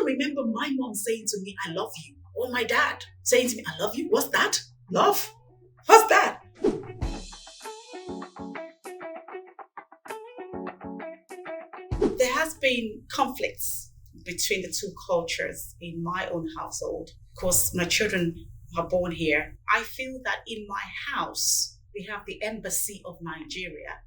don't remember my mom saying to me, I love you. Or my dad saying to me, I love you. What's that? Love? What's that? There has been conflicts between the two cultures in my own household. Of course, my children are born here. I feel that in my house, we have the embassy of Nigeria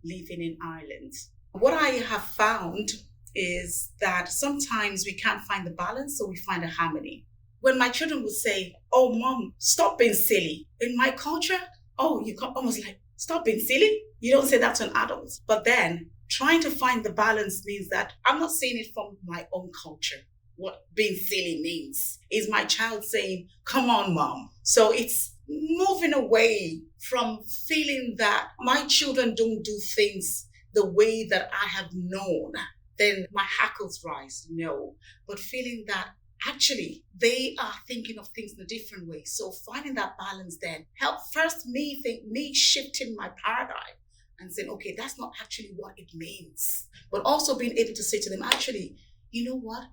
living in Ireland. What I have found is that sometimes we can't find the balance, so we find a harmony. When my children would say, oh, mom, stop being silly. In my culture, you come almost like, stop being silly. You don't say that to an adult. But then trying to find the balance means that I'm not saying it from my own culture. What being silly means is my child saying, come on, mom. So it's moving away from feeling that my children don't do things the way that I have known. Then my hackles rise. No, but feeling that actually they are thinking of things in a different way. So finding that balance then help first me shifting my paradigm and saying, okay, that's not actually what it means. But also being able to say to them, actually, you know what?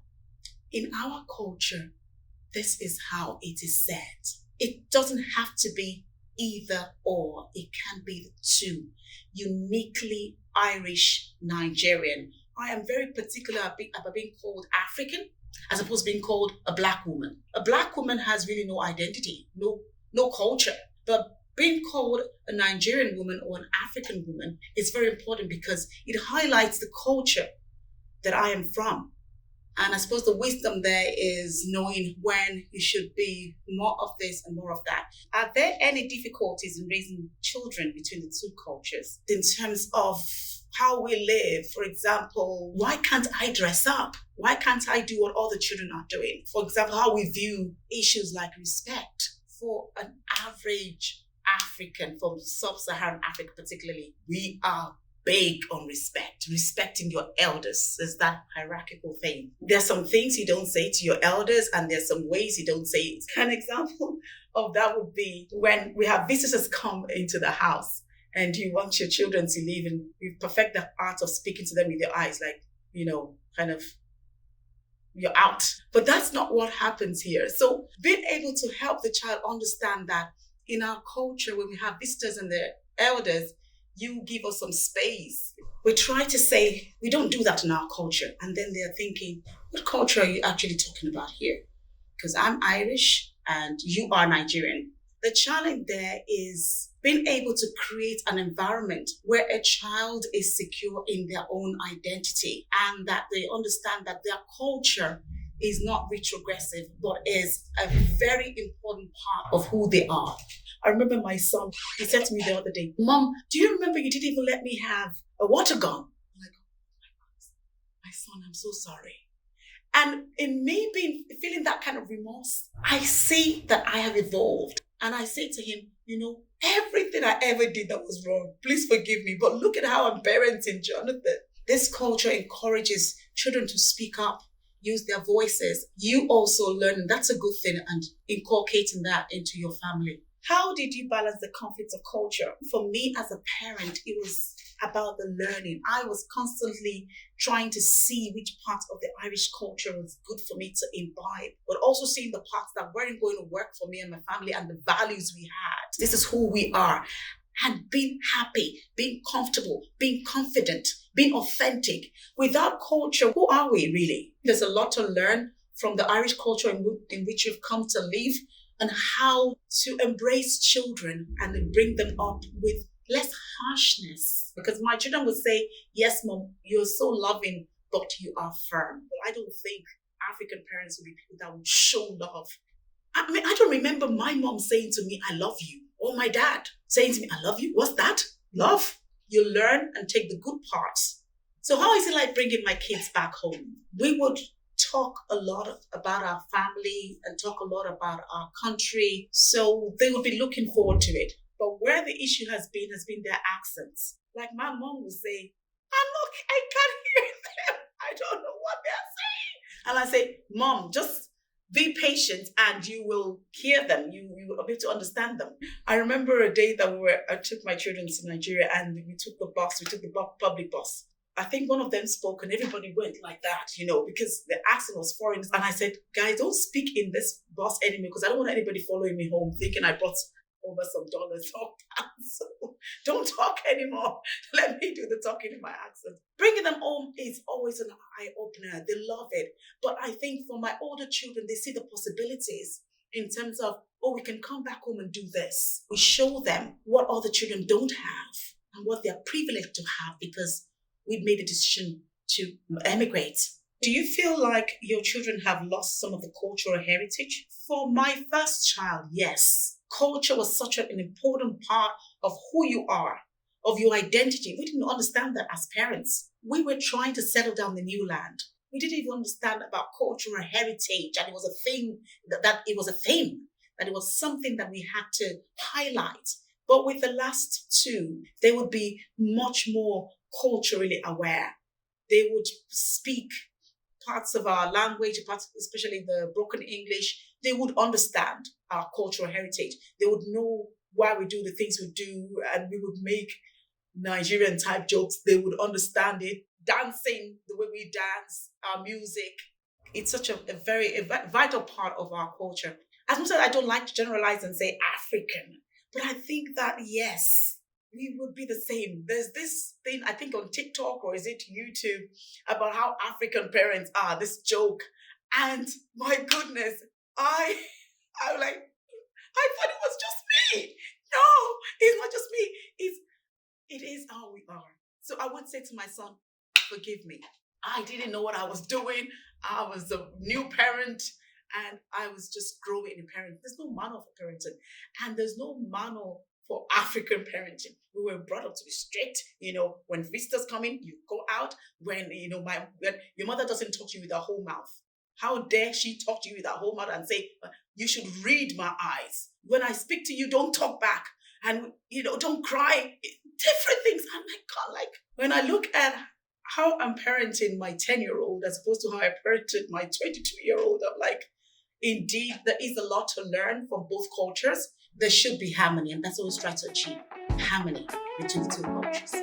In our culture, this is how it is said. It doesn't have to be either or. It can be the two. Uniquely Irish Nigerian. I am very particular about being called African as opposed to being called a Black woman. A Black woman has really no identity, no culture. But being called a Nigerian woman or an African woman is very important because it highlights the culture that I am from. And I suppose the wisdom there is knowing when you should be more of this and more of that. Are there any difficulties in raising children between the two cultures in terms of how we live? For example, why can't I dress up? Why can't I do what all the children are doing? For example, how we view issues like respect. For an average African from sub-Saharan Africa particularly, we are big on respecting your elders. There's that hierarchical thing. There's some things you don't say to your elders and there's some ways you don't say it. An example of that would be when we have visitors come into the house and you want your children to leave and you perfect the art of speaking to them with your eyes, like, kind of, you're out. But that's not what happens here. So being able to help the child understand that in our culture, when we have visitors and their elders, you give us some space. We try to say, we don't do that in our culture. And then they're thinking, what culture are you actually talking about here? Because I'm Irish and you are Nigerian. The challenge there is being able to create an environment where a child is secure in their own identity and that they understand that their culture is not retrogressive, but is a very important part of who they are. I remember my son, he said to me the other day, Mom, do you remember you didn't even let me have a water gun? I'm like, oh my God, my son, I'm so sorry. And in me feeling that kind of remorse, I see that I have evolved. And I say to him, everything I ever did that was wrong, please forgive me. But look at how I'm parenting Jonathan. This culture encourages children to speak up, use their voices. You also learn, and that's a good thing, and inculcating that into your family. How did you balance the conflicts of culture? For me as a parent, it was about the learning. I was constantly trying to see which parts of the Irish culture was good for me to imbibe, but also seeing the parts that weren't going to work for me and my family and the values we had. This is who we are. And being happy, being comfortable, being confident, being authentic. Without culture, who are we really? There's a lot to learn from the Irish culture in which you've come to live, and how to embrace children and bring them up with less harshness. Because my children would say, yes, Mom, you're so loving, but you are firm. But I don't think African parents would be people that would show love. I mean, I don't remember my mom saying to me, I love you. Or my dad saying to me, I love you. What's that? Love. You learn and take the good parts. So how is it like bringing my kids back home? We would talk a lot about our family and talk a lot about our country. So they would be looking forward to it. But where the issue has been their accents. Like my mom would say, I can't hear them. I don't know what they're saying. And I say, Mom, just be patient and you will hear them. You will be able to understand them. I remember a day that I took my children to Nigeria and we took the public bus. I think one of them spoke and everybody went like that, because the accent was foreign. And I said, guys, don't speak in this bus anymore because I don't want anybody following me home thinking I brought over some dollars or pounds. So don't talk anymore. Let me do the talking in my accent. Bringing them home is always an eye-opener. They love it. But I think for my older children, they see the possibilities in terms of, we can come back home and do this. We show them what other children don't have and what they're privileged to have because we've made a decision to emigrate. Do you feel like your children have lost some of the cultural heritage? For my first child, yes. Culture was such an important part of who you are, of your identity. We didn't understand that as parents. We were trying to settle down the new land. We didn't even understand about cultural heritage, and it was a thing, that it was a thing, that it was something that we had to highlight. But with the last two, they would be much more culturally aware. They would speak parts of our language, especially the broken English. They would understand our cultural heritage. They would know why we do the things we do, and we would make Nigerian type jokes. They would understand it. Dancing, the way we dance, our music. It's such a very vital part of our culture. As much as I don't like to generalize and say African, but I think that, yes, we would be the same. There's this thing, I think on TikTok or is it YouTube, about how African parents are, this joke. And my goodness, I thought it was just me. No, it's not just me. It is how we are. So I would say to my son, forgive me. I didn't know what I was doing. I was a new parent and I was just growing in parenting. There's no manual for parenting and there's no manual for African parenting. We were brought up to be strict. When visitors come in, you go out. When your mother doesn't talk to you with her whole mouth. How dare she talk to you with her whole mouth and say, you should read my eyes. When I speak to you, don't talk back. And, don't cry. Different things. I'm like, God, when I look at how I'm parenting my 10-year-old as opposed to how I parented my 22-year-old, I'm like, indeed, there is a lot to learn from both cultures. There should be harmony, and that's what we try to achieve, harmony between the two cultures.